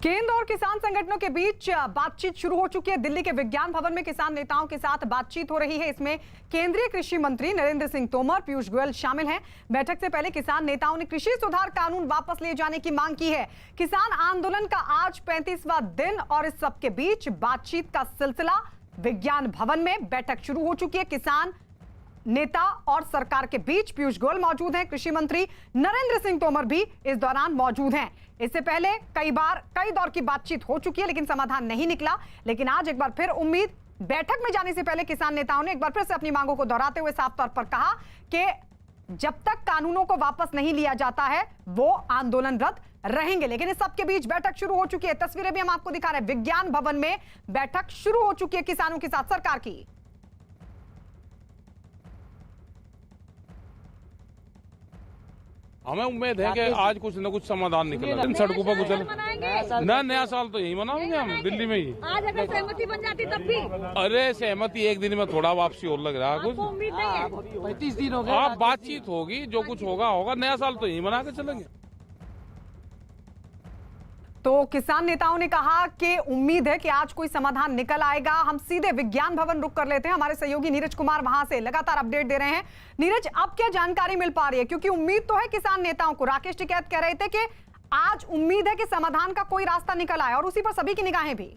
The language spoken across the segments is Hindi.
केंद्र और किसान संगठनों के बीच बातचीत शुरू हो चुकी है। दिल्ली के विज्ञान भवन में किसान नेताओं के साथ बातचीत हो रही है। इसमें केंद्रीय कृषि मंत्री नरेंद्र सिंह तोमर, पीयूष गोयल शामिल हैं। बैठक से पहले किसान नेताओं ने कृषि सुधार कानून वापस ले जाने की मांग की है। किसान आंदोलन का आज 35वां दिन और इस सबके बीच बातचीत का सिलसिला। विज्ञान भवन में बैठक शुरू हो चुकी है। किसान नेता और सरकार के बीच पीयूष गोयल मौजूद हैं। कृषि मंत्री नरेंद्र सिंह तोमर भी इस दौरान मौजूद हैं। इससे पहले कई दौर की बातचीत हो चुकी है, लेकिन समाधान नहीं निकला। लेकिन आज एक बार फिर उम्मीद, बैठक में जाने से पहले किसान नेताओं ने एक बार फिर से अपनी मांगों को दोहराते हुए साफ तौर पर कहा कि जब तक कानूनों को वापस नहीं लिया जाता है वो आंदोलनरत रहेंगे। लेकिन इस सबके बीच बैठक शुरू हो चुकी है। तस्वीरें भी हम आपको दिखा रहे हैं। विज्ञान भवन में बैठक शुरू हो चुकी है किसानों के साथ सरकार की। हमें उम्मीद है कि आज कुछ न कुछ समाधान निकलेगा। इन सड़कों पर कुछ नया साल तो यही मनाएंगे हम दिल्ली में ही। आज अगर सहमति बन जाती तब भी? अरे सहमति एक दिन में थोड़ा वापसी और लग रहा है कुछ। उम्मीद नहीं है? 35 दिन हो गए। आप बातचीत होगी, जो कुछ होगा। नया साल तो यही मना के चलेंगे। तो किसान नेताओं ने कहा कि उम्मीद है कि आज कोई समाधान निकल आएगा। हम सीधे विज्ञान भवन रुक कर लेते हैं। हमारे सहयोगी नीरज कुमार वहां से लगातार अपडेट दे रहे हैं। नीरज, अब क्या जानकारी मिल पा रही है? क्योंकि उम्मीद तो है किसान नेताओं को। राकेश टिकैत कह रहे थे कि आज उम्मीद है कि समाधान का कोई रास्ता निकल आए और उसी पर सभी की निगाहें भी।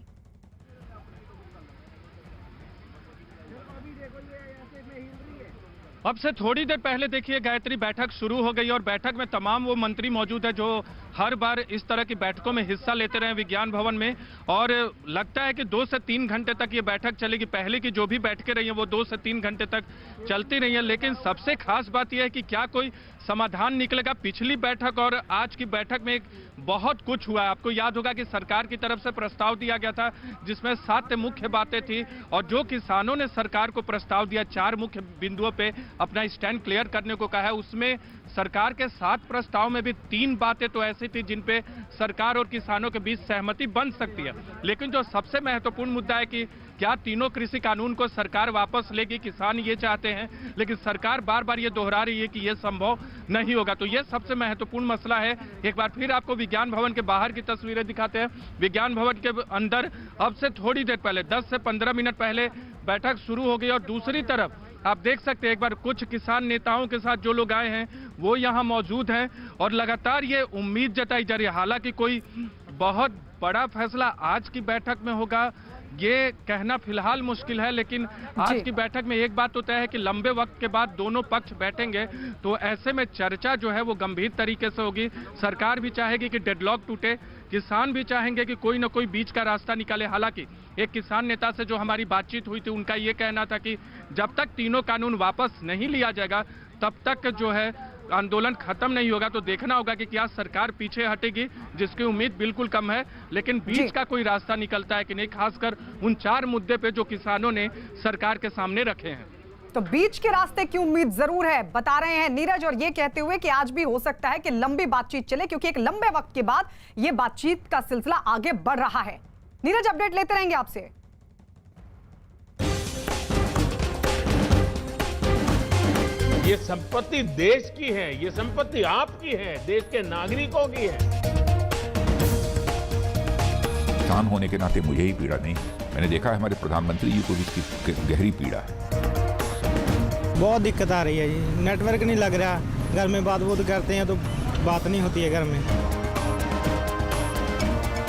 अब से थोड़ी देर पहले देखिए गायत्री, बैठक शुरू हो गई और बैठक में तमाम वो मंत्री मौजूद है जो हर बार इस तरह की बैठकों में हिस्सा लेते रहे विज्ञान भवन में। और लगता है कि 2 से 3 घंटे तक ये बैठक चलेगी। पहले की जो भी बैठकें रही हैं वो 2 से 3 घंटे तक चलती रही हैं। लेकिन सबसे खास बात यह है कि क्या कोई समाधान निकलेगा। पिछली बैठक और आज की बैठक में बहुत कुछ हुआ है। आपको याद होगा कि सरकार की तरफ से प्रस्ताव दिया गया था जिसमें 7 मुख्य बातें थी और जो किसानों ने सरकार को प्रस्ताव दिया, 4 मुख्य बिंदुओं पे अपना स्टैंड क्लियर करने को कहा है। उसमें सरकार के 7 प्रस्ताव में भी 3 बातें तो ऐसी थी जिन पे सरकार और किसानों के बीच सहमति बन सकती है। लेकिन जो सबसे महत्वपूर्ण मुद्दा है कि क्या तीनों कृषि कानून को सरकार वापस लेगी, किसान ये चाहते हैं, लेकिन सरकार बार बार ये दोहरा रही है कि ये संभव नहीं होगा। तो ये सबसे महत्वपूर्ण मसला है। एक बार फिर आपको विज्ञान भवन के बाहर की तस्वीरें दिखाते हैं। विज्ञान भवन के अंदर अब से थोड़ी देर पहले 10 से 15 मिनट पहले बैठक शुरू हो गई और दूसरी तरफ आप देख सकते हैं एक बार कुछ किसान नेताओं के साथ जो लोग आए हैं वो यहाँ मौजूद हैं और लगातार ये उम्मीद जताई जा रही है। हालांकि कोई बहुत बड़ा फैसला आज की बैठक में होगा ये कहना फिलहाल मुश्किल है, लेकिन आज की बैठक में एक बात तो तय है कि लंबे वक्त के बाद दोनों पक्ष बैठेंगे तो ऐसे में चर्चा जो है वो गंभीर तरीके से होगी। सरकार भी चाहेगी कि डेडलॉक टूटे, किसान भी चाहेंगे कि कोई ना कोई बीच का रास्ता निकाले। हालांकि एक किसान नेता से जो हमारी बातचीत हुई थी उनका ये कहना था कि जब तक तीनों कानून वापस नहीं लिया जाएगा तब तक जो है आंदोलन खत्म नहीं होगा। तो देखना होगा कि क्या सरकार पीछे हटेगी, जिसकी उम्मीद बिल्कुल कम है, लेकिन बीच का कोई रास्ता निकलता है कि नहीं, खासकर उन 4 मुद्दे पे जो किसानों ने सरकार के सामने रखे हैं। तो बीच के रास्ते की उम्मीद जरूर है, बता रहे हैं नीरज, और ये कहते हुए कि आज भी हो सकता है कि लंबी बातचीत चले क्योंकि एक लंबे वक्त के बाद ये बातचीत का सिलसिला आगे बढ़ रहा है। नीरज, अपडेट लेते रहेंगे आपसे। ये संपत्ति देश की है, ये संपत्ति आपकी है, देश के नागरिकों की है। किसान होने के नाते मुझे ही पीड़ा नहीं, मैंने देखा है हमारे प्रधानमंत्री जी को भी इसकी गहरी पीड़ा है। बहुत दिक्कत आ रही है जी, नेटवर्क नहीं लग रहा, घर में बात करते हैं तो बात नहीं होती है घर में।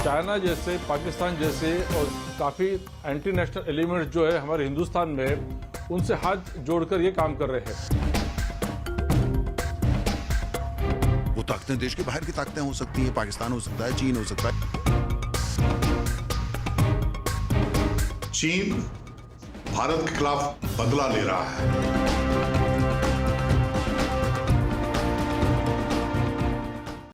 चाइना जैसे, पाकिस्तान जैसे और काफ़ी एंटी नेशनल एलिमेंट्स जो है हमारे हिंदुस्तान में, उनसे हाथ जोड़कर ये काम कर रहे हैं। वो ताकतें देश के बाहर की ताकतें हो सकती हैं, पाकिस्तान हो सकता है, चीन हो सकता है। चीन भारत के खिलाफ बदला ले रहा है।